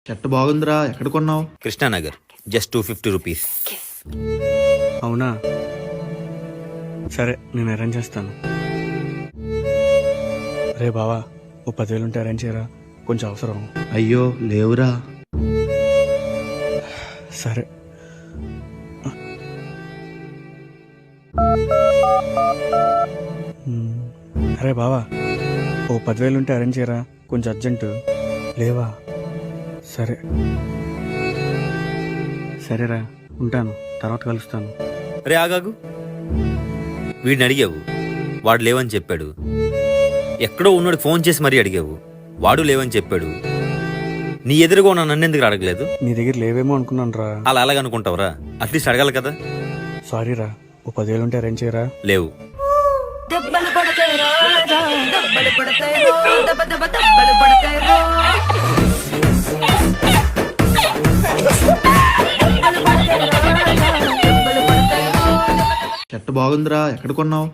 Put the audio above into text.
చెట్టు బాగుందిరా, ఎక్కడ కొన్నావు? Krishna Nagar, just 250 rupees. అవునా, సరే నేను అరేంజ్ చేస్తాను. రే బావా, ఓ 10,000 ఉంటే అరేంజ్ చేయరా, కొంచెం అవసరం. అయ్యో లేవురా. సరే. అరే బావా, ఓ 10,000 ఉంటే అరేంజ్ చేయరా, కొంచెం అర్జెంటు. లేవా? సరే సరేరా, ఉంటాను, తర్వాత కలుస్తాను. రే ఆగాగు, వీడిని అడిగావు, వాడు లేవని చెప్పాడు. ఎక్కడో ఉన్నాడు ఫోన్ చేసి మరీ అడిగావు, వాడు లేవని చెప్పాడు. నీ ఎదురుగా ఉన్న నన్ను ఎందుకు అడగలేదు? నీ దగ్గర లేవేమో అనుకున్నాను రా. అలా అలాగనుకుంటావురా, అట్లీస్ట్ అడగాలి కదా. సారీ రా, ఓ 10,000 ఉంటే అరేంజ్ చేయరా. లేవు. దెబ్బలు పడతాయి రా, దెబ్బలు పడతాయి రో, దెబ్బ దెబ్బ దెబ్బలు పడతాయి రో. చెట్టు బాగుందిరా, ఎక్కడ కొన్నావు?